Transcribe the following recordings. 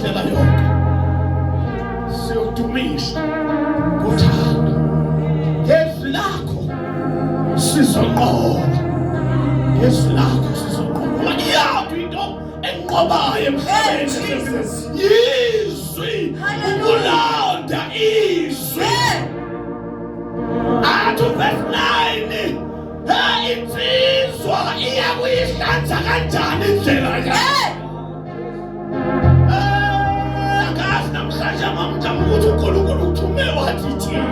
indlela yonke siyodumisa ngothando. Ngezwi lakho sizonqoba, ngezwi lakho sizonqoba. Iyaphi into enqobayo emhlabeni? Yizwi, ukulonda izwi. Athi verse 9, insizwa iyakuyihlanza kanjani indlela yayo? Angazi namhlanje amamjama ukuthi uNkulunkulu uthume wathi thina.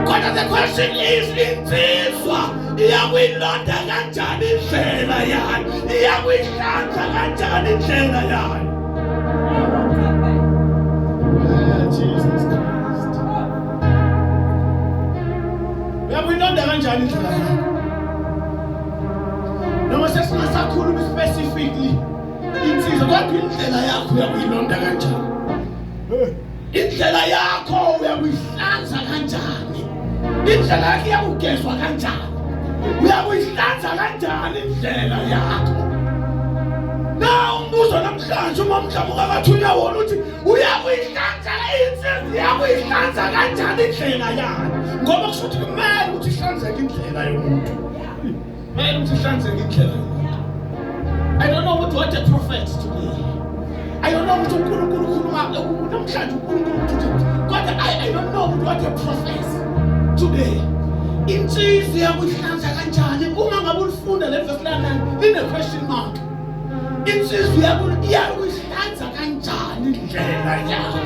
Kodwa the question is, insizwa iyakuyilonda kanjani indlela yayo? Iyakuyihlanza kanjani indlela yayo? Jesus Christ. Uyakuyilonda kanjani indlela yayo? Noma sesingasakhuluma specifically insizwa, kodwa indlela yakho uyakuyilonda kanjani? Indlela yakho uyakuyihlanza kanjani? Indlela yakho iyakugezwa kanjani? Uyakuyihlanza kanjani indlela yakho? Na umbuzo namhlanje uma mhlamuka bathunya wona uthi uyakuyihlanza insizwa, uyakuyihlanza kanjani indlela yayo? Ngoba kusho ukuthi kumele ukuthi ihlanzeke indlela yomuntu. Man, I don't know what a prophet today. I don't know what I don't know what a prophet today. Insizwa iyakuyihlanza kanjani? Uma ngabe ulifunda le verse lana line question mark. Insizwa iyakuyihlanza kanjani indlela yayo?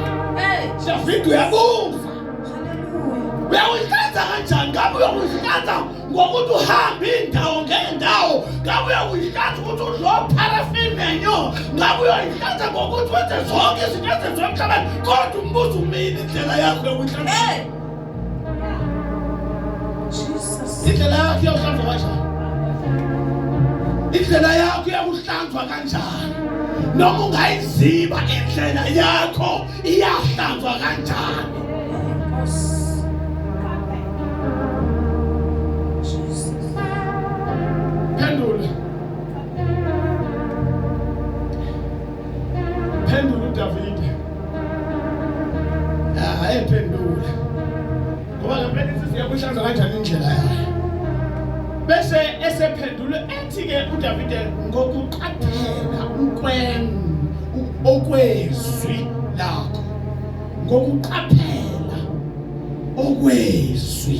Siyafika uyabuza. Uyakuyihlanza kanjani? Ngabe uyakuyihlanza ngokuthi uhambe indawo ngendawo? Ngabe uyakuyihlanza ukuthi uzopharafini nenyo? Ngabe uyakuyihlanza ngokuthi wenze zonke izinto ezenziwa emhlabeni? Kodwa umbuzo umile indlela yakho yokuyihlanza. Indlela yakho yokuhlanzwa kanjani? Indlela yakho yokuhlanzwa kanjani? Noma ungayiziba indlela yakho iyahlanzwa kanjani? Pendula David. Pendula. Ngoba ngempela insizwa iyakuyihlanza kanjani indlela yayo? Bese esephendula ethi ke uDavid ngokuqaphela okwezwi lakho. Ngokuqaphela okwezwi.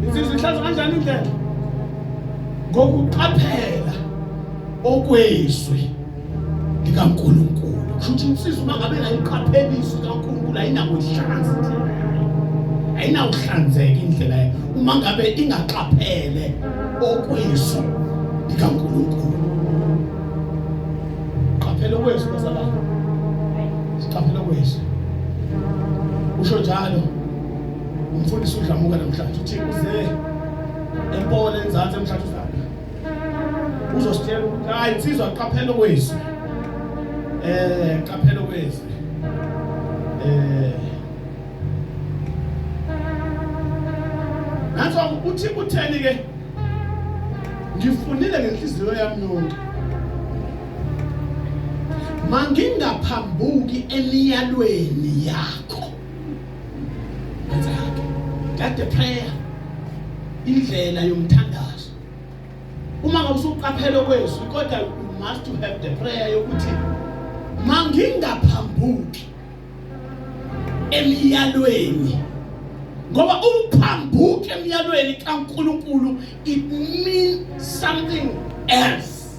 Insizwa ihlanza kanjani indlela? Ngokuqaphela okwezwi likaNkulunkulu. Kushuthi insizwa uma ngabe ngayiqaphelisa kaNkulunkulu ayinakuyihlanza indlela yayo, ayinawuhlanzeka indlela yayo uma ngabe ingaqaphele okwezwi likaNkulunkulu. Qaphela okwezwi bazalwane, siqaphela okwezwi. Usho njalo umfundisi uDlamuka namhlanje uthi uze empolo enzansi emhlanje uzositshela ukuthi hayi insizwa qaphela okwezwi. Qaphela okwezwi. Nathi uthi kutheni ke ngifunile ngenhliziyo yami yonke mangingaphambuki emiyalweni yakho. That's the prayer. Indlela yomthandazo. Uma ngabe usuqaphela okwezwi kodwa you must to have the prayer yokuthi mangingaphambuki emiyalweni. Ngoba uphambuki emiyalweni kaNkulunkulu it means something else.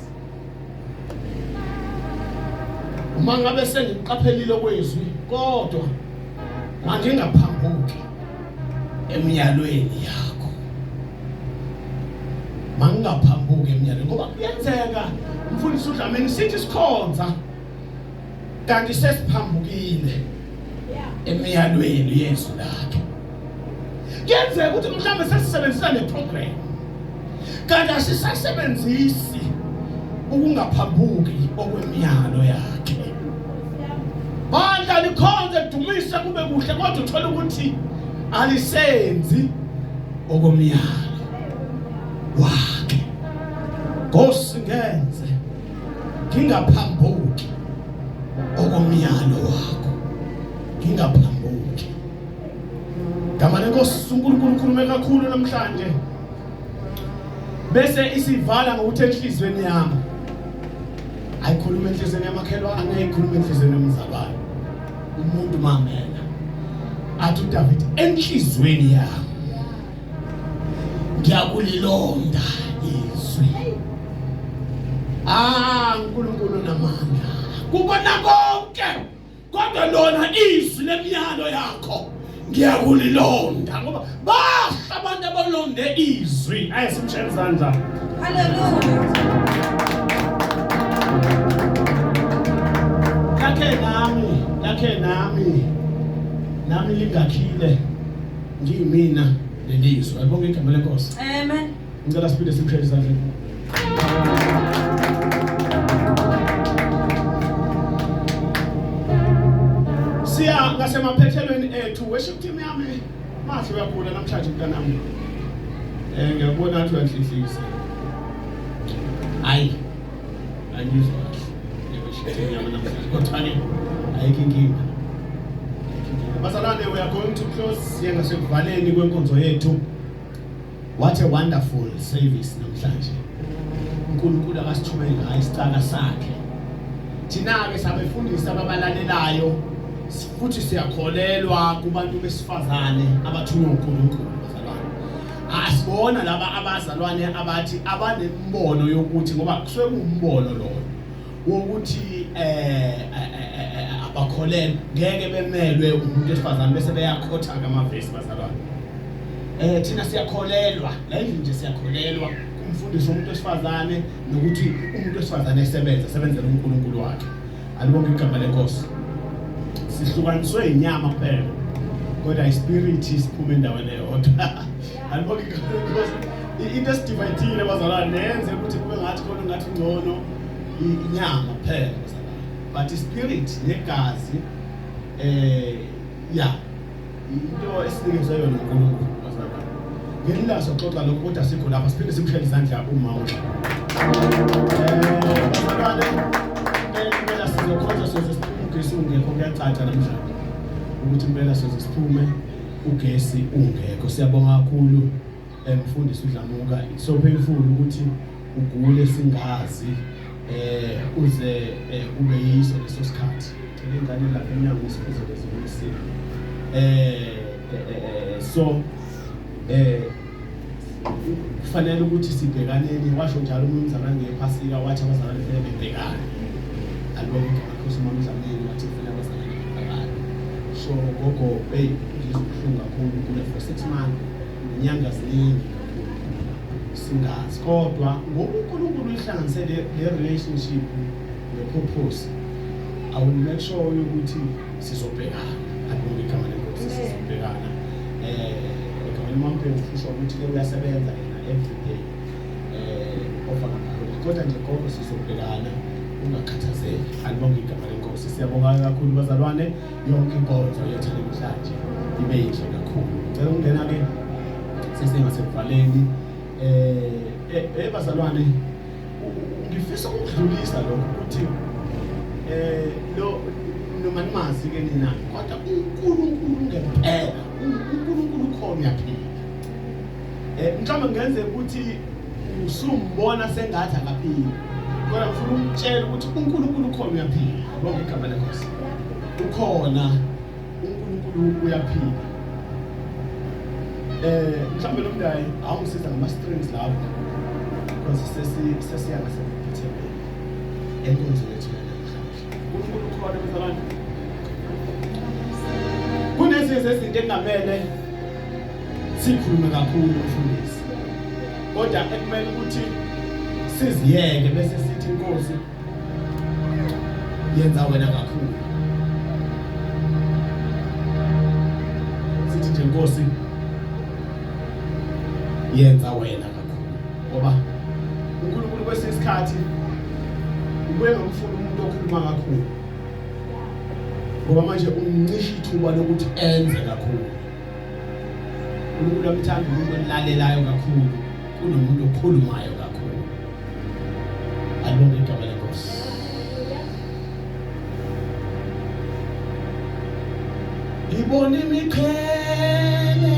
Uma ngabe sengiqaphelile okwezwi kodwa mangingaphambuki emiyalweni yakho. Mangingaphambuki emiyalweni ngoba kuyenzeka umfundisi uDlamini sithi sikhonza kanti sesiphambukile emiyalweni yezwi lakhe. Kuyenzeka ukuthi mhlawumbe sesisebenzisa le program kanti asisasebenzisi ukungaphambuki okwemiyalo yakhe. Bandla likhonze kudumise kube kuhle kodwa uthola ukuthi alisenzi okomyalo wakhe. Nkosi ngenze ngingaphambuki okomyalo wakho, ngingaphambuki. Ngama lenkosi uNkulunkulu ukhulume kakhulu namhlanje, bese isivala ngokuthi enhlizweni yami ayikhuluma enhlizweni yamakhelwane, ayikhuluma enhlizweni yomzalwane. Umuntu mamela athi uDavid, enhlizweni yami ngiyakulilonda izwi. uNkulunkulu namandla kubona konke, kodwa lona izwi lemiyalo yakho ngiyakulilonda, ngoba bahla abantu abalonde izwi. Ayisimshaya izandla. Hallelujah. Lakhe nami lingakhile ngiyimina lelizwe. Ayibonge igama lenkosi. Amen. Ngicela siphinde simshaya izandla. Siya ngasemaphethelweni ethu. Worship team yami mathi uyakhula namhlanje mntanami. Ngiyabona ukuthi uyanhlihlisa. Hayi. Angizwa kahle. Worship team yami namhlanje. Kodwa ke ayikho inkinga. Bazalwane, we are going to close. Siya ngasekuvaleni kwenkonzo yethu. What a wonderful service namhlanje. uNkulunkulu akasithumele ngayo isicaka sakhe. Thina ke sabefundisa ababalalelayo, futhi siyakholelwa kubantu besifazane abathunywa uNkulunkulu. Bazalwane, asibona laba abazalwane abathi abanembono yokuthi, ngoba kusuke kuumbono lo wokuthi abakholelwa ngeke bemelwe umuntu wesifazane bese beyakhotha ngamavesi. Bazalwane, thina siyakholelwa, la endlini nje siyakholelwa kumfundisi umuntu wesifazane nokuthi umuntu wesifazane esebenzela uNkulunkulu wakhe. Alibonge igama lenkosi. Sihlukaniswe inyama kuphela, kodwa ispirit isiphume endaweni eyodwa. Alibonge igama lenkosi. Into esidivayidile bazalwane, nenze ukuthi kube ngathi khona ngathi ngcono inyama kuphela bazalwane, but ispirit negazi into esinikezwe yona uNkulunkulu bazalwane. Ngelila soxoxa lokho, kodwa sikho lapha siphinde simshayele izandla uma bazalwane, impela sizokhonza sesiphume ugesi ungekho. Kuyacaca namhlanje ukuthi impela sesiphume ugesi ungekho. Siyabonga kakhulu mfundisi uDlamuka. It's so painful ukuthi ugule singazi uze ube yiso leso sikhathi. Ngicela ingane lapha emnyango isifuzo lezimisi. So kufanele ukuthi sibhekaneni. Washo njalo umnumzana ngephasika wathi abazalwane kufanele bebhekane. Alibonge inkosi uMama uDlamini wathi kufanele abazalwane bebhekane. So gogo ngizobhlungu kakhulu kule for 6 months, inyanga ziningi singazi, kodwa ngoba uNkulunkulu ihlanganisele le relationship ne-purpose, I will make sure ukuthi sizobhekana. Alibonge igama lenkosi, sizobhekana. UMampe ufisa ukuthi ke uyasebenza yena every day ofaka ngalo, kodwa nje gogo sizobhekana, ungakhathazeki. Alibonge igama lenkosi. Siyabonga kakhulu bazalwane, yonke inkonzo yethu namhlanje ibe yinhle kakhulu. Ngicela ungena ke sesengasekuvaleni. Bazalwane, ngifisa ukudlulisa lokho ukuthi lo noma nimazi ke nina, kodwa uNkulunkulu ngempela, uNkulunkulu khona uyaphila. Mhlawumbe ngenze ukuthi usumbona sengathi akaphili, kodwa ngifuna ukutshela ukuthi uNkulunkulu khona uyaphila. Bonke igama lenkosi. Ukhona uNkulunkulu uyaphila. Mhlawumbe lo mndayi awungisiza ngama-strings lapho, because sesiyanga sephethelwe enkonzo yethu namhlanje. uNkulunkulu ukhona bazalwane. Kunezinto ezinto engamele sikhulume kakhulu mfundisi, kodwa ekumele ukuthi siziyeke bese sithi inkosi yenza wena kakhulu. Sithi nje inkosi yenza wena kakhulu, ngoba uNkulunkulu kwesinye isikhathi ubuye ngomfuna umuntu okhuluma kakhulu, ngoba manje umncisha ithuba lokuthi enze kakhulu. uNkulunkulu amthanda umuntu olalelayo kakhulu kunomuntu okhulumayo kakhulu. Alibonge igama lenkosi. Ngibona imiqhele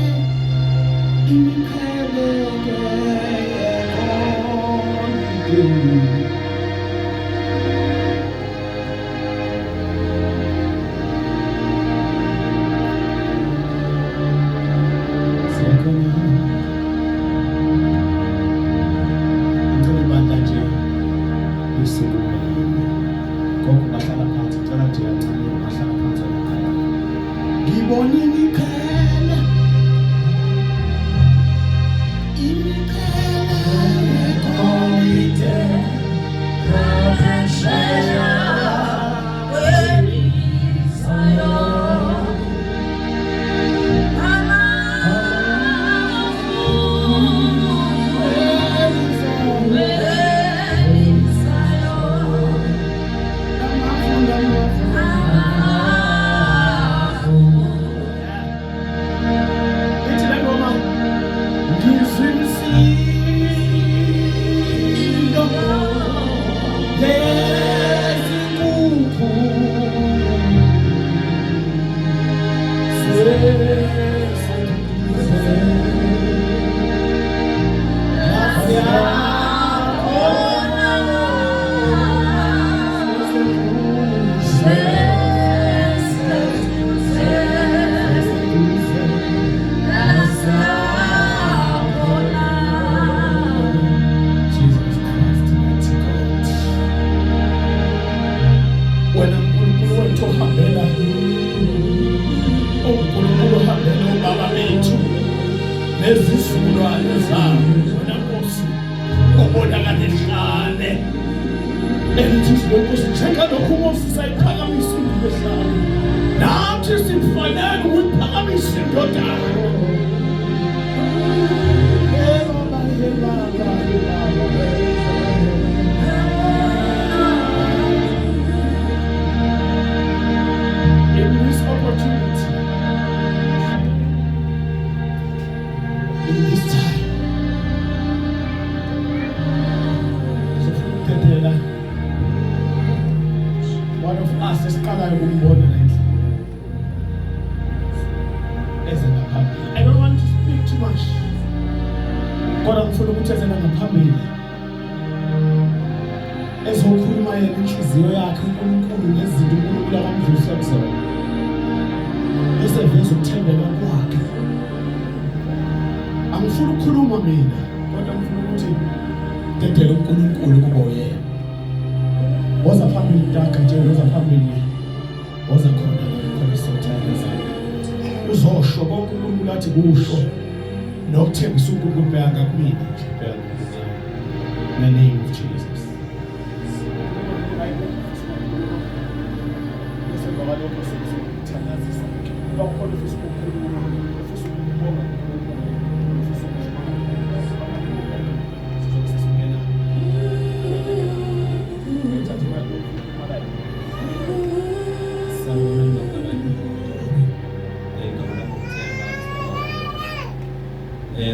in the name of Jesus.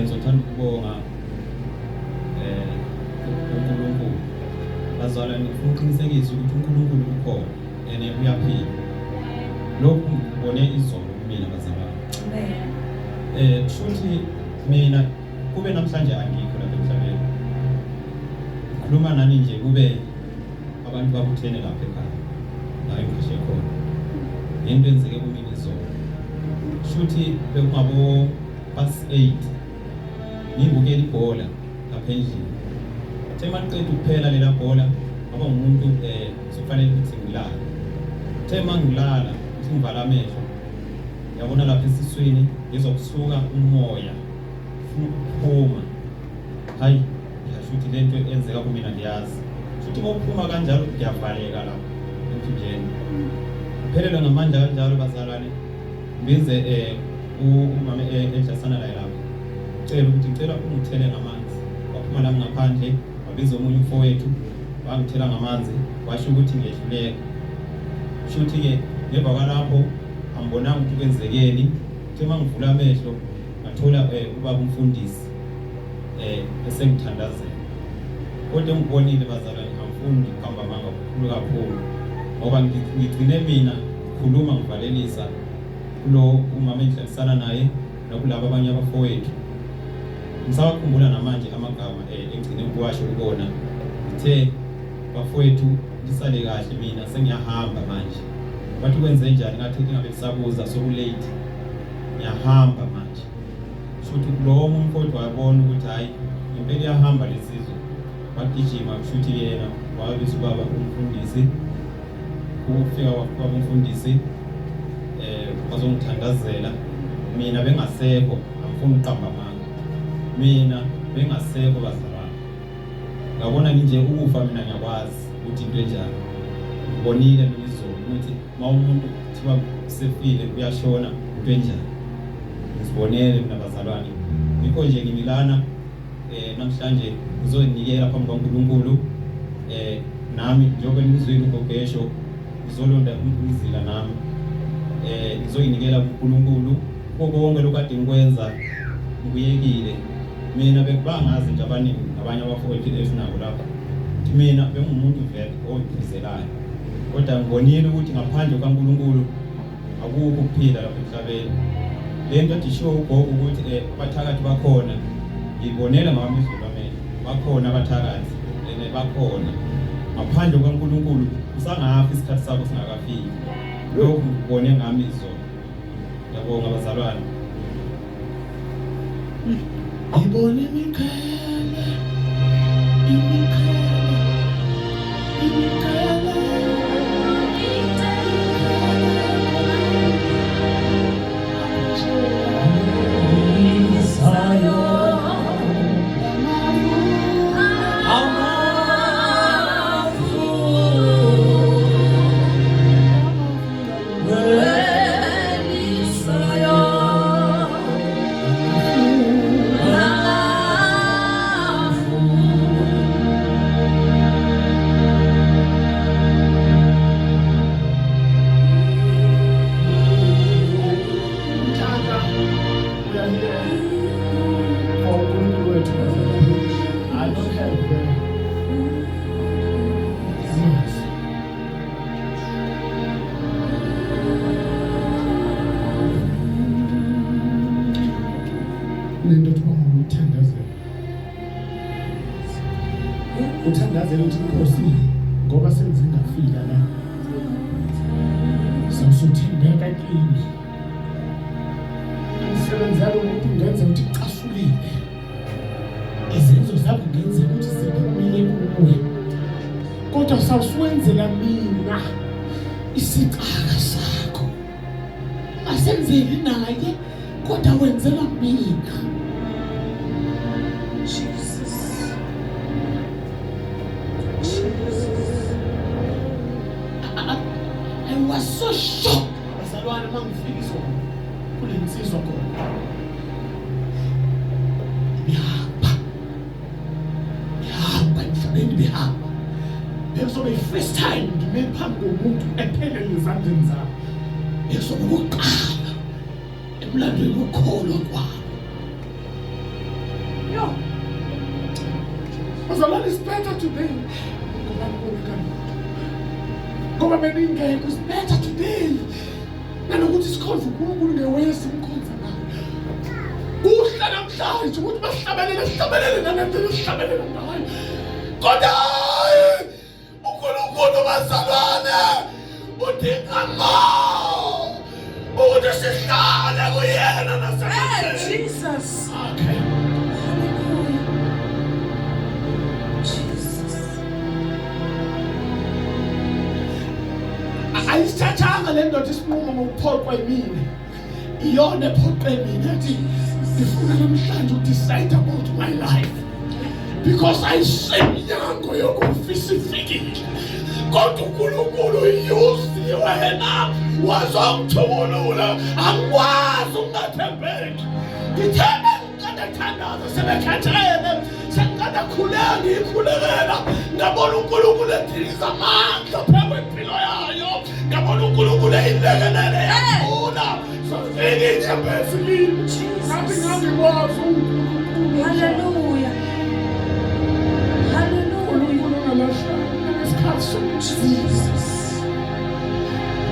Ngizothanda ukubonga uNkulunkulu. Bazalwane, ngifuna ukuqinisekisa ukuthi uNkulunkulu ukhona and uyaphila. Lokhu ngibone izolo kumina bazalwane. Amen. Futhi mina kube namhlanje angikho lapha emhlabeni. Ngikhuluma nani nje kube abantu babuthene lapha ekhaya. La engikhishe khona. Into enzeke kumina izolo. Futhi bekungabo past 8. Ngibukela ibhola lapha endlini. Uthe maqedwe kuphela lela bhola ngoba umuntu sokufanele ukuthi ngilala. Uthe mangilala ukuthi ngivala amehlo. Yabona lapha esiswini ngizokusuka umoya. Uphuma. Hayi, ngishuthi lento enzeka kumina ndiyazi. Futhi ngokuphuma kanjalo ngiyavaleka lapha emphinjeni. Kuphelelwe ngamandla kanjalo bazalwane. Ngize umama ehlasana la lapha. Ngicela ungithele ngamanzi. Waphuma la ngaphandle wabiza omunye umfowethu wangithela ngamanzi washo ukuthi ngiyehluleka. Shuthi ke ngemva kwalapho angibonanga ukuthi kwenzekeni. Uthe mangivula amehlo ngathola ubaba umfundisi esengithandazela. Kodwa ngibonile bazalwane angifuni ukuhamba manga kakhulu kakhulu ngoba ngigcine mina khuluma ngivalelisa kulo umama engihlalisana naye nakulabo abanye abafowethu. Ngisakhumbula namanje amagama engcine ukuwasho kubona. Ngithe bafowethu ngisale kahle mina sengiyahamba manje. Bathi kwenze njani ngathi ngabe kusabuza so late. Ngiyahamba manje. Futhi lo umuntu wabona ukuthi hayi impela iyahamba lesizwe. Bagijima kushuthi yena wabiza ubaba umfundisi. Ukufika kwaba umfundisi bazongithandazela. Mina bengasekho angifuni uqamba manga. Mina bengasekho bazalwane. Ngabona nje ukufa mina ngiyakwazi ukuthi into enjalo. Ngibonile mina izolo ukuthi umuntu thiba sefile uyashona into enjalo. Ngizibonele mina bazalwane. Ngikho nje ngimilana namhlanje ngizonikela phambi kwaNkulunkulu nami njengoba ngizwile ugogesho ngizolonda umzila nami ngizoyinikela kuNkulunkulu konke lokade ngikwenza ngiyekile. Mina bekubangazi nje abaningi abanye abafowethu esinabo lapha mina bengumuntu vele oyiphuzelayo kodwa ngibonile ukuthi ngaphandle kwaNkulunkulu akukho ukuphila lapha emhlabeni. Lento disho ugogo ukuthi abathakathi bakhona ngibonela ngami izolo ameni bakhona abathakathi bakhona ngaphandle kwaNkulunkulu usangafi isikhathi sakho singakafiki. Lokhu ngibone ngami izolo. Ngiyabonga bazalwane. Ngibone imikhele uthandazela ukuthi Nkosi ngoba sengizingafika la sawusuthembeka kimi ngisebenzela ukuthi ngenze ukuthi ucasulile izenzo zakho ngenze ukuthi ziphumile kuwe kodwa sawuswenzela mina isicaka sakho asenzeli naye kodwa wenzela mina. I was so shocked. Bazalwane mangifika kule insizwa khona. Bihamba emhlabeni bihamba. Bekuzoba i-first time ngime phambi komuntu ephelele ezandleni zami. Bekuzoba ukuqala emlandweni wokholwa kwami. Yo. Bazalwane, it's better today. Ngoba beningeke is better today. Nanokuthi sikhonza uNkulunkulu ngewesi umkhonza nawe. Kuhla namhlanje ukuthi basihlabelele nanento esihlabelele ngayo. Kodwa uNkulunkulu bazalwane udinga mo ukuthi sihlale kuyena nasemhlabeni. Jesus. Okay. Ayisithathanga le ndoda isinqumo ngokuphoqwa yimina. Iyona ephoqwe mina ethi ngifuna namhlanje ukudecide about my life. Because ayisemnyango yokufisa ifikile. Kodwa uNkulunkulu uyuzi wena wazongithulula angikwazi ukungathembeki. Ngithemba ngikandathandaza sebekhethene sengikade khuleka ngikhulekela ngabona uNkulunkulu ediliza amandla phambi kwempilo yayo. Ngabona uNkulunkulu eyilekelele yakhula sofike inyembezi nathi ngangikwazi uNkulunkulu. Hallelujah. Hallelujah. uNkulunkulu ngalahlanga ngaso Jesus.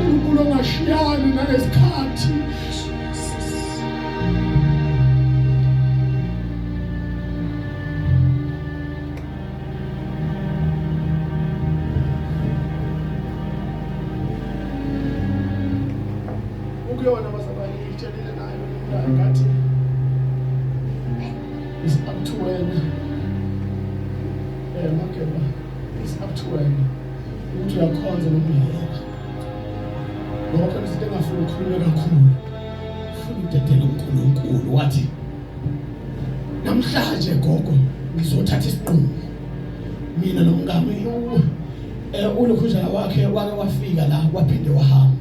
UNkulunkulu ongashiyani nalesikhathi. Ukuyona bazabani itshelile nayo ngathi it's up to wena. Makeba, it's up to wena. Ukuthi uyakhonza noma uyayeka. Ngoba khona izinto engafuni ukukhuluma kakhulu. Ufuna udedela uNkulunkulu wathi namhlanje gogo ngizothatha isinqumo. Mina nomngami ulokhuzana wakhe wafika la waphinde wahamba.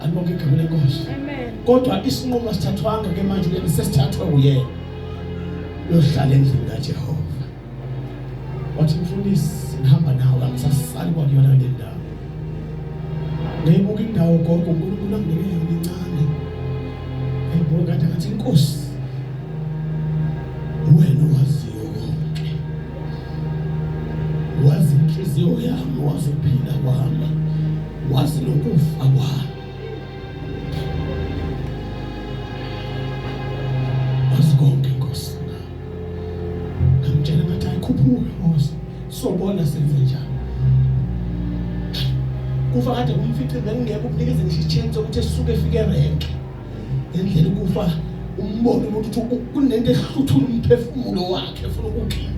Alibonke igama lenkosi. Amen. Kodwa isinqumo sithathwanga ke manje leli sesithathwe uyena. Yohlala endlini kaJehova. Wathi mfundisi ngihamba nawe angisasali kwakuyona le ndawo. Ngiyibuka indawo gogo uNkulunkulu anginike yona incane. Ngiyibuka ngathi inkosi. Wena waziyo konke. Wazi inhliziyo yami, wazi ukuphila kwami. Wazi nokufa kwami. Wazi konke inkosi. Ngamtshela ngathi ayikhuphuke Nkosi. Sobona senze njani. Kufa kade kumfice bengingeke ukunikeze ngisho ichance ukuthi esisuke efike erenke. Endlela kufa umbone ukuthi kunento ehluthula umphefumulo wakhe efuna ukukhipha.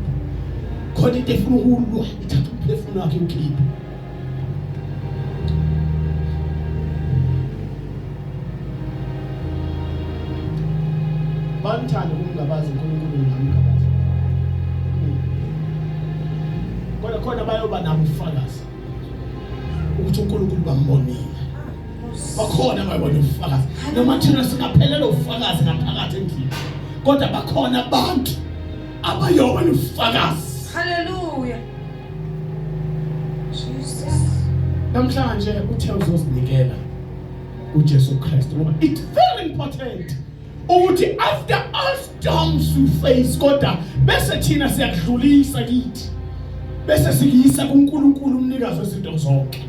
Khona into efuna ukulwa ithatha umphefumulo wakhe ukhipha. Banthanda ukungabazi uNkulunkulu ngamgabazi. Kodwa khona bayoba nabo ubufakazi ukuthi uNkulunkulu bambonile. Bakhona bayibona ubufakazi. Noma thina singaphelele ubufakazi ngaphakathi endlini. Kodwa bakhona abantu abayoba ubufakazi. Hallelujah. Jesus. Namhlanje uthe uzozinikela uJesu Kristu ngoba it's very important ukuthi after all storms we face kodwa bese thina siyakudlulisa kithi. Bese sikiyisa kuNkulunkulu umnikazi wezinto zonke.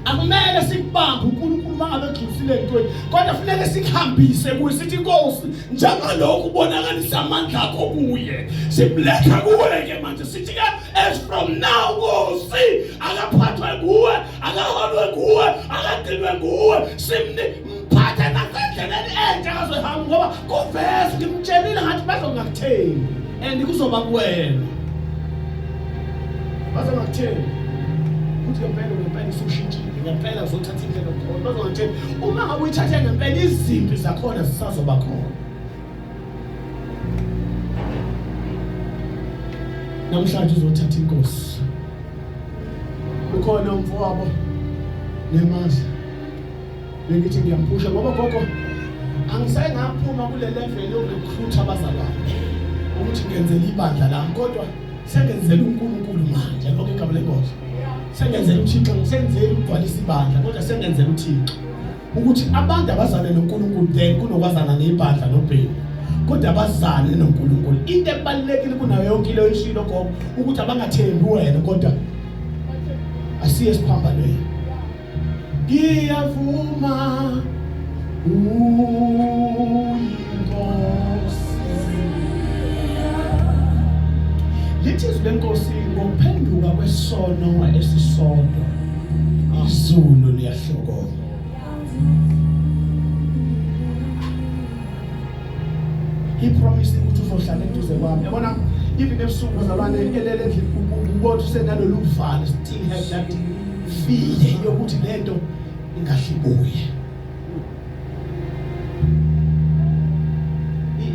Akumele sikubambe uNkulunkulu mangabe egxusile entweni kodwa kufanele sikhambise kuye sithi Nkosi njengalokho ubonakalisa amandla akho kuye simletha kuwe ke manje sithi ke as from now Nkosi akaphathwe kuwe akaholwe kuwe akagcinwe kuwe simni mphathe nasendleleni entsha akazohamba ngoba kuvese ngimtshelile ngathi bazongakutheni and kuzoba kuwena bazongakutheni ukuthi ngempela usushintshile ngempela uzothatha indlela khona bazongatheni uma ngabe uyithathe ngempela izimpi zakhona zisazoba khona. Namhlanje uzothatha inkosi ukhona umfowabo nemazi bengithi ngiyampusha ngoba gogo angisaye ngaphuma kule level yokurecruit abazalwane ukuthi ngenzele ibandla lami kodwa sengenzele uNkulunkulu manje lokho igama lenkosi. Sengenzele uThixo ngisenzele ukugcwalisa ibandla kodwa sengenzele uThixo ukuthi abantu abazalwe noNkulunkulu then kunokwazana nebandla nobheki kodwa abazane noNkulunkulu. Into ebalekile kunayo yonke le ishilo gogo ukuthi abangathembi wena kodwa asiye siphambanweni. Ngiyavuma uyinkosi. Lithizwe lenkosi ngokuphenduka kwesono esisodwa izulu liyahlokoma. He promised ukuthi uzohlala eduze kwami. Yabona even ebusuku bazalwane elele endlini ubona usenalolu uvalo still have that fear yokuthi lento ingahlibuye.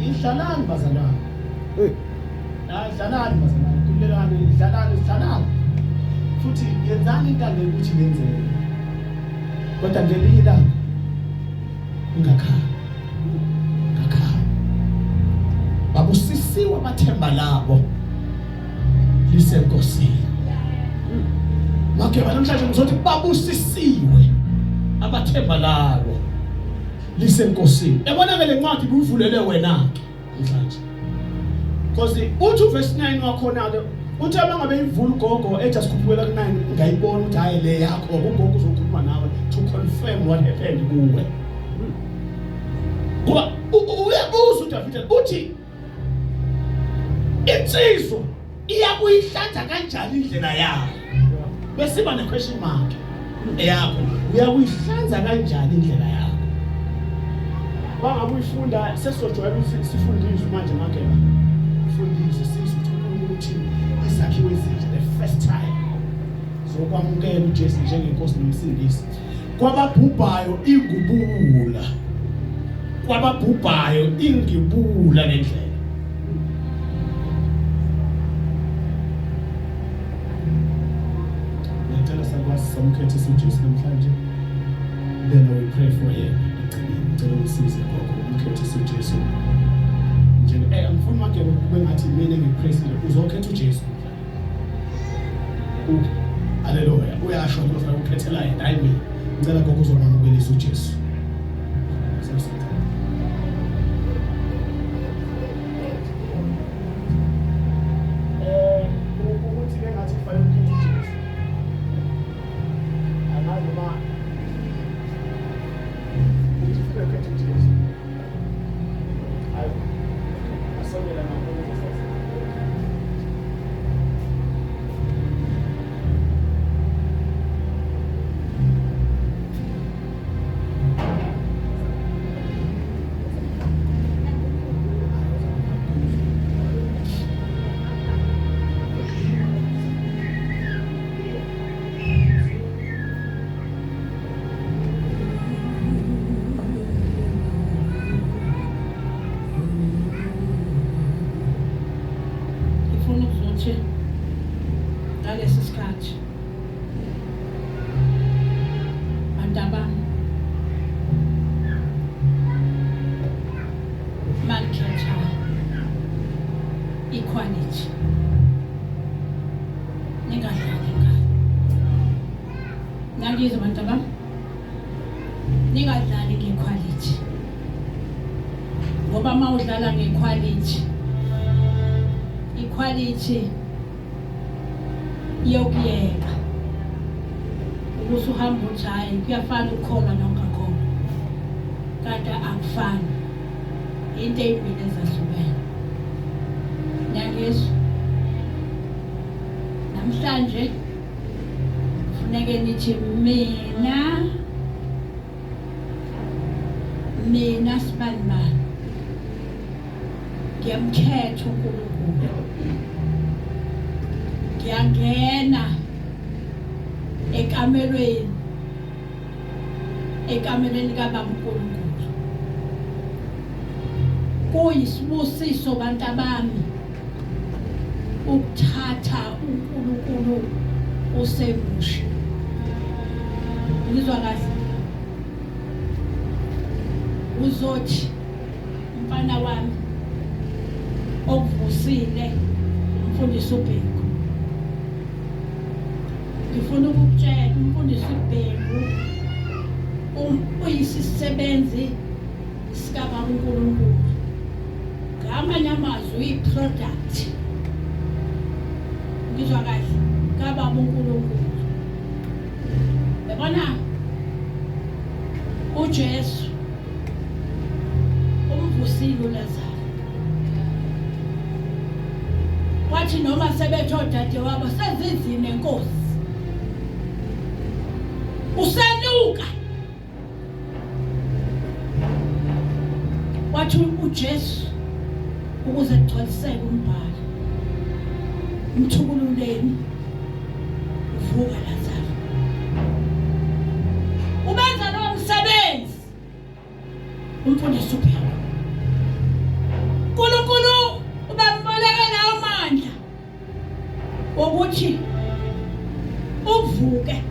Idlalani bazalwane. Dlalani bazalwane. Kulelani dlalani. Futhi yenzani into ukuthi lenzeke. Kodwa ngelinye ilanga ungakhala. Babusisiwe amathemba labo lisenkosini. Makeba namhlanje ngizothi babusisiwe amathemba labo lisenkosini. Yabona ke le ncwadi kuvulele wena namhlanje. Because uthi verse 9 wakhona ke uthi abangabe ivula ugogo just kuphela ku9 ngayibona ukuthi hayi le yakho ugogo uzokhuluma nawe to confirm what happened kuwe. Ngoba uyabuza uDavid uthi insizwa iyakuyihlanza kanjani indlela yayo. Bese siba ne question mark yakho uyakuyihlanza kanjani indlela yakho. Bangabuyifunda sesojwayela sifundiswe manje ngakela ufundise sisho ukuthi izakhiwe ezintsha the first time zokwamukela uJesu njengenkosi nomsindisi. Kwababhubhayo ingubula, kwababhubhayo ingibula lendlela. Ngicela sakwazi samkhethe uJesu namhlanje. Then we pray for him. Ngicela usize gogo umkhethe uJesu. Nje angifuni make kube ngathi mina ngipraise uzokhetha uJesu. Haleluya. Uyasho ukuthi ukhethela yena hayi mina. Ngicela gogo uzomamukela uJesu. Ukuthi ke ngathi kufanele ukhethe uJesu. Angazi ma ukuthi kufanele ukhethe uJesu. Asongela ngakho. Ngalesi sikhathi mandaba manketha equality ningadlali ngalo ngizwe mandaba ningadlali ngequality ngoba mawudlala ngequality equality yokuyeka ukuthi uhamba ujayi kuyafana ukukholwa nongakhona kanti akufani into eyibili ezahlukene. Ngiyangizwa namhlanje kufuneka nithi mina Sibani ngiyamkhetha uNkulunkulu. Ngiyangena ekamelweni kaBaba uNkulunkulu. Kuyisibusiso bantu abami ukuthatha uNkulunkulu usemusha. Ngizwa kahle uzothi mfana wami okuvusile umfundisi uBhengu. Ngifuna ukukutshela umfundisi uBhengu uyisisebenzi sikaBaba uNkulunkulu. Ngamanye amazwi uyiproduct. Ngizwa kahle kaBaba uNkulunkulu. Yabona uJesu umvusile uLazaro. Wathi noma sebethe odadewabo sezizini enkosi usenuka. Wathi uJesu ukuze kugcwaliseke umbhalo umthukululeni uvuka Lazaro. Ubenza lo msebenzi umfundisi uBhengu. uNkulunkulu ubamboleka nawo amandla ukuthi uvuke.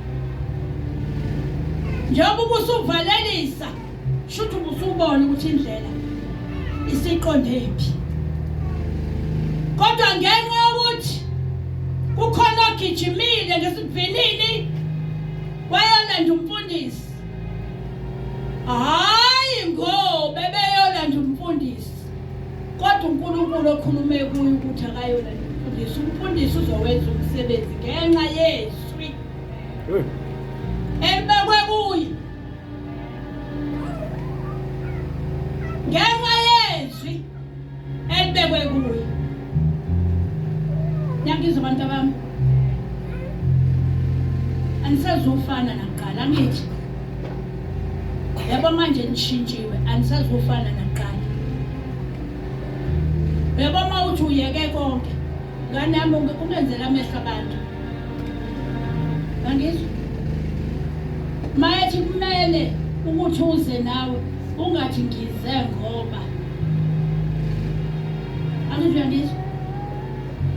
Njengoba ubusuvalelisa shuthi ubusubona ukuthi indlela isiqondephi. Kodwa ngenxa yokuthi kukhona ogijimile ngesivinini wayolanda umfundisi. Hayi bebeyolanda umfundisi. Kodwa uNkulunkulu okhulume kuye ukuthi akayolanda umfundisi uzowenza umsebenzi ngenxa yezwi elibekwe kuye, ngenxa yezwi elibekwe kuye. Niyangizwa abantu bami? Anisazufana nakuqala, angithi yabo manje nishintshiwe, anisazufana nakuqala. Yabo mawuthi uyeke konke ngane yami ungenzela amehlo abantu. Angizwa mayethi kumele ukuthi uze nawe ungathi ngize ngoba angizwa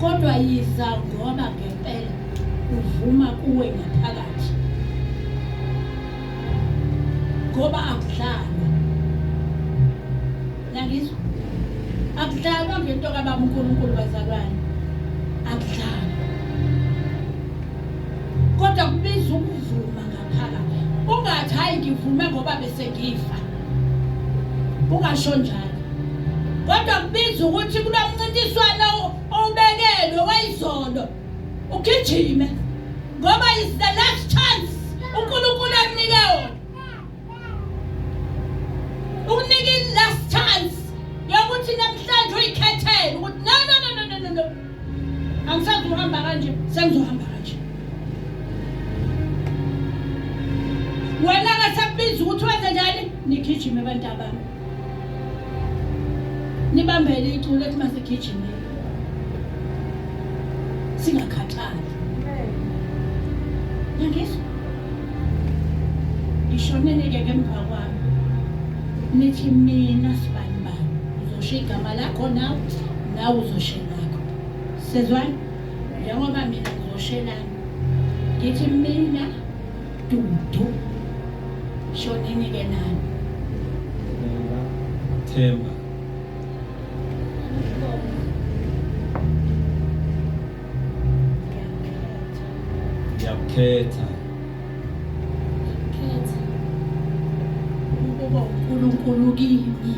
kodwa yiza ngoba ngempela uvuma kuwe ngaphakathi, ngoba akudlalwa. Yangizwa akudlalwa ngento kababa uNkulunkulu bazalwane, akudlalwa, kodwa kubiza ukuvuma ngaphakathi. Ungathi hayi ngivume ngoba bese ngifa, ungasho njalo, kodwa kubiza ukuthi kulo mncintiswano obekelwe wayizolo ugijime ngoba is the last chance uNkulunkulu amnike wona. Ukunike i-last chance yokuthi namhlanje uyikhethele ukuthi no, angisazuhamba kanje, sengizohamba kanje. Wena akasabiza ukuthi wenze njani, nigijime abantu abami, nibambele iculo ethi masigijime singakhathali. Yangizwa ishonene-ke ngemva kwami nithi mina sibani bani uzosho igama lakho nawe uzosho lakho. Sezwana njengoba mina ngizoshelana ngithi mina Dudu, shoneni-ke nani? Themba. Ngiyakhetha ukuba uNkulunkulu kimi,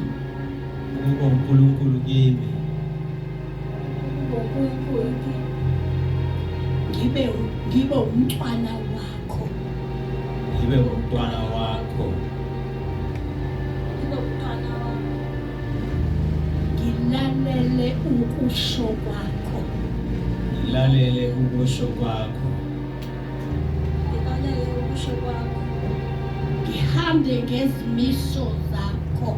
ukuba uNkulunkulu kimi, ngibe umntwana wakho, ngibe umntwana wakho, ngilalele ukusho kwakho, ngilalele ukusho kwakho, ngihambe ngezimiso zakho,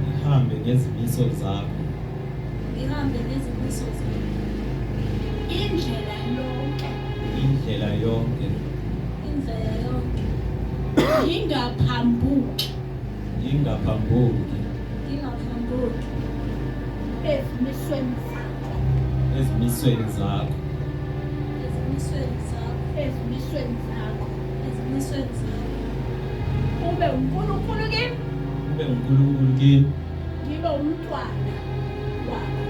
ngihambe ngezimiso zakho, indlela yonke, ngingaphambuki ezimisweni zakho, ube uNkulunkulu kimi, ngibe umntwana wakho.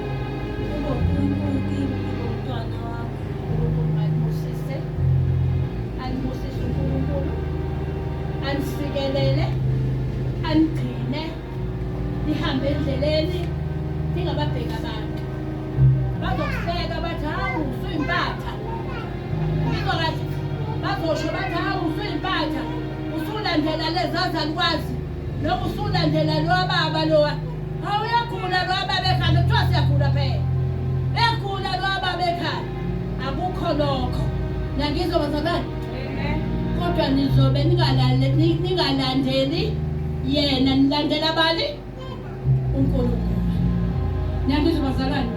Anibusise uNkulunkulu, anisikelele, anigcine, nihambe endleleni, ningababheki abantu. Bazokuhleka bathi hawu usuyimpatha, kathi bazosho bathi hawu usuyimpatha, usulandela lezazalukwazi, noma usulandela lowa baba lowa. Hawu uyakhula lowa baba ekhanda, kuthiwa siyakhula phela, ekhula lowa baba ekhanda. Akukho lokho. Nangizwa bazalwane, kodwa nizobe ningalandeli yena, nilandela bani? uNkulunkulu. Nangizwa bazalwane,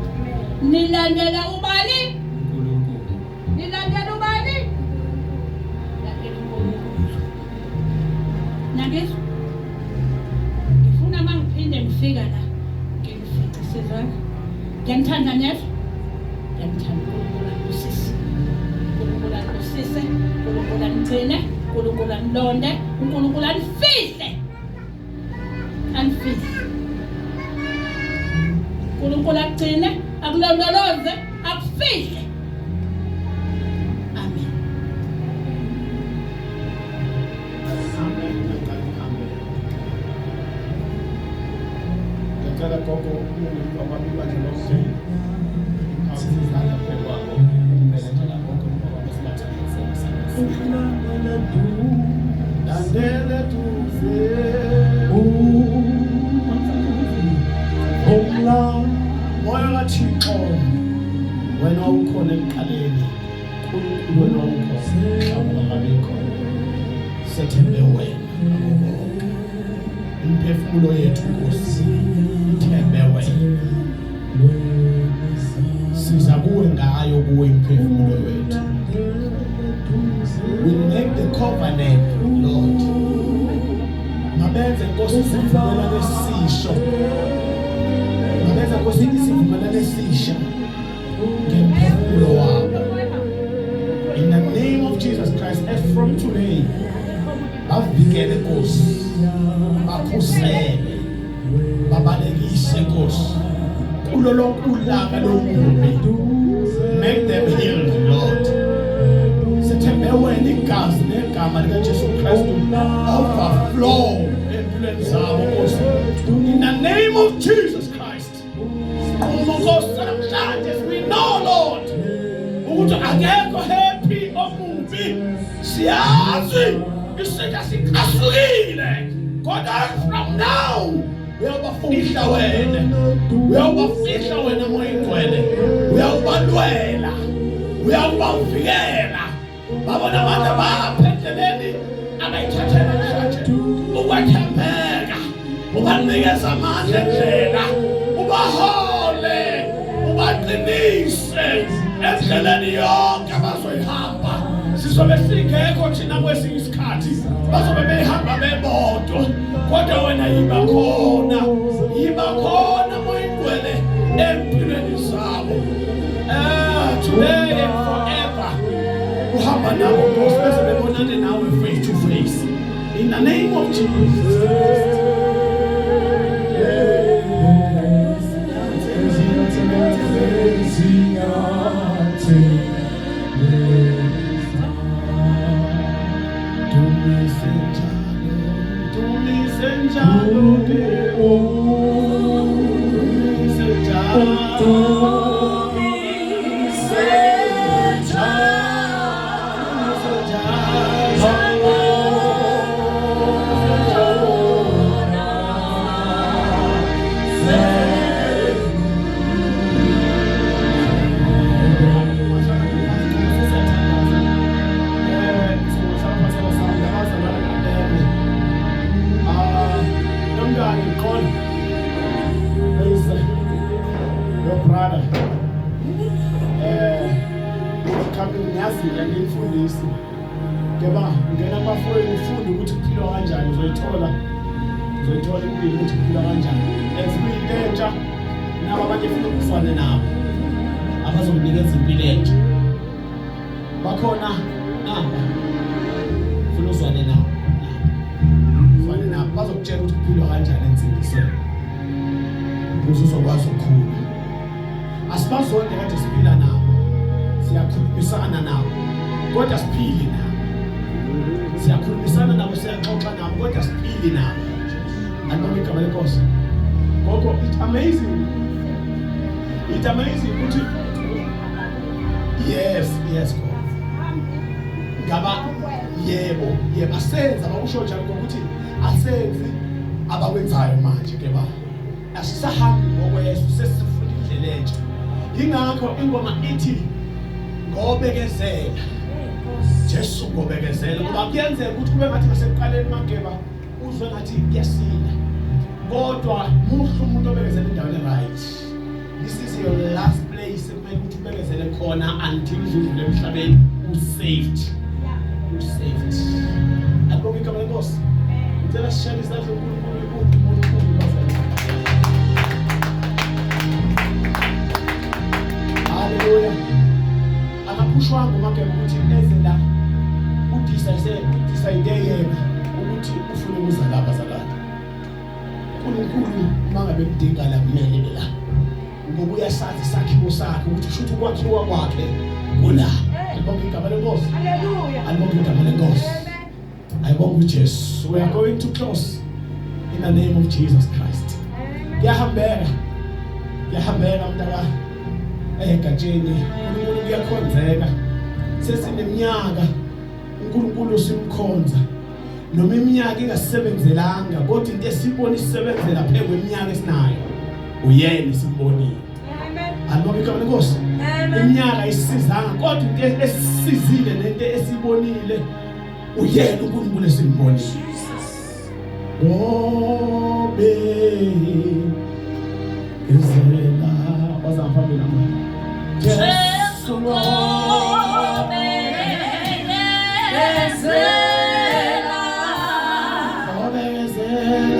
nilandela ubani? uNkulunkulu. Nilandela ubani? Nilandela uNkulunkulu. Nangizwa ngifuna mangiphinde ngifika la ngifice sizwana. Ngiyanithanda neza, ngiyanithanda uNkulunkulu angibusise, uNkulunkulu angibusise, uNkulunkulu angigcine, uNkulunkulu angilonde, uNkulunkulu angifihle, uNkulunkulu agcine, akulondoloze, akufihle. Amen. Ngicela gogo umuntu wamabili lonke. wena ukhona ekuqaleni uNkulunkulu wena ukhona mhlawumbe ngabikho sethembe wena imphefumulo yethu Nkosi ithembe wena siza kuwe ngayo kuwe imphefumulo yethu. We make the covenant Lord mabenze Nkosi isivumelwano esisho mabenze Nkosi isivumelwano esisha ngemphefumulo wabo in the name of Jesus Christ. As from today bavikele Nkosi bakhusele babalekise Nkosi kulo lonke ulaka lokubi. Make them healed Lord. Sithembe wena igazi negama likaJesu Kristu overflow empilweni zabo Nkosi in the name of Jesus Christ. Nkosi namhlanje we know Lord ukuthi akekho happy omubi siyazi isika sikasukile kodwa from now uyabafihla wena moya ingcwele uyabalwela uyabavikela babona abantu abaphetheleni abayithathela namhlanje ukwethembeka ubanikeza amandla endlela ubahole ubaqinise endleleni yonke abazoyihamba sizobe singekho thina kwesinye isikhathi bazobe behamba bebodwa kodwa wena yiba khona moya ingcwele empilweni zabo today and forever uhamba nabo Nkosi bese bebonane nawe face to face in the name of Jesus. Asibazonke kade siphila nabo siyakhulumisana nabo kodwa siphili nabo siyakhulumisana nabo siyaxoxa nabo kodwa siphili nabo anoma igama lenkosi gogo it's amazing ukuthi yes God ngaba yebo asenza abakusho njalo ukuthi asenzi abakwenzayo manje ke ba asisahambi ngokwesu sesifuna indlela entsha. Ingakho ingoma ithi ngobekezela Jesu ngobekezela ngoba kuyenzeka ukuthi kube ngathi ngasekuqaleni mageba uzwe ngathi kuyasinda kodwa muhle umuntu obekezela endaweni right. This is your last place kumele ukuthi ubekezele khona until udlule emhlabeni usaved. Akubonga igama lenkosi. Ngicela sishayele isandla uNkulunkulu Hallelujah. Akapushwanga mageba ukuthi ezela udecide yena ukuthi ufuna ukuza lapha zakade. uNkulunkulu mangabe kudinga la kumele bela. Ngoba uyasazi isakhiwo sakhe ukuthi usho ukuthi ukwakhiwa kwakhe kula. Akubonga igama lenkosi. Hallelujah. Akubonga igama lenkosi. Ayibonga uJesu. We are going to close in the name of Jesus Christ. Yahambeka mntaka egatsheni uNkulunkulu kuyakhonzeka sesineminyaka uNkulunkulu simkhonza noma iminyaka ingasisebenzelanga kodwa into esibona isebenzela phezulu kweminyaka esinayo uyena simbonile. Amen. Alibonga igama lenkosi. Amen. iminyaka isizanga kodwa into esisizile nento esibonile uyena uNkulunkulu esimbonile Obe Izela bazaphambili amanye Jesu Obe Izela Obe Izela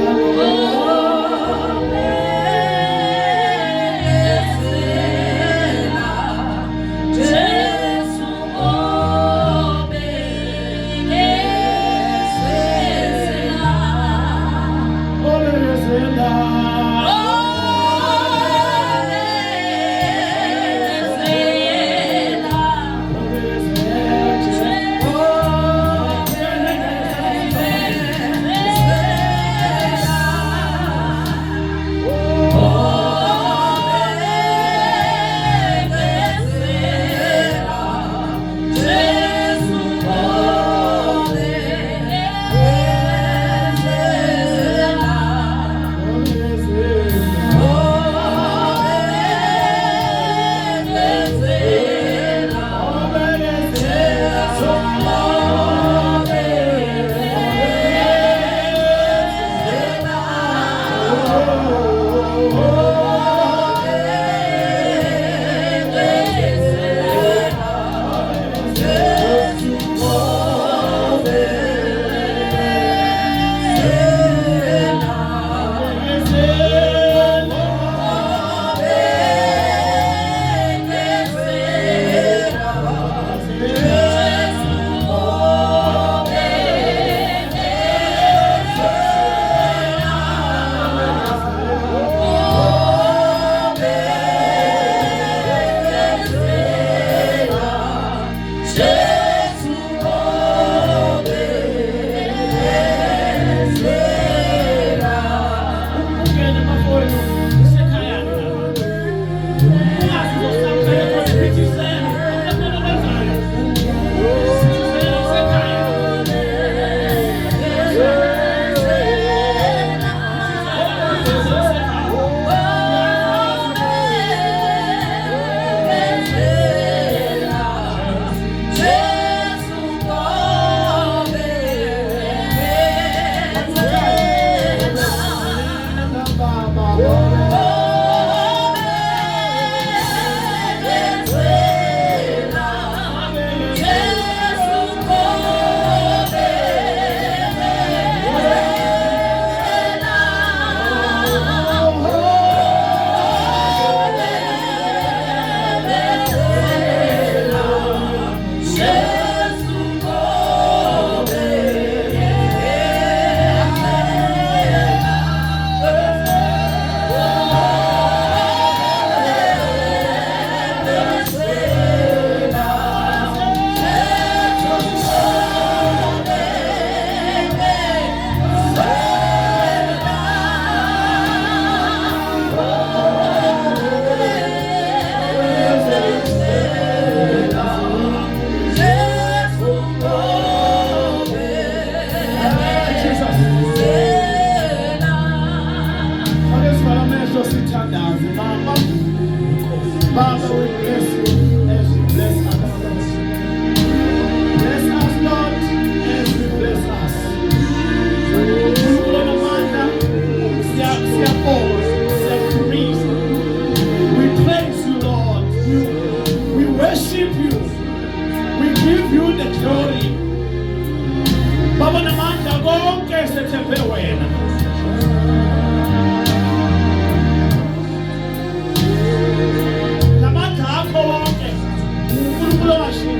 Namandla akho wonke uNkulunkulu owashintsha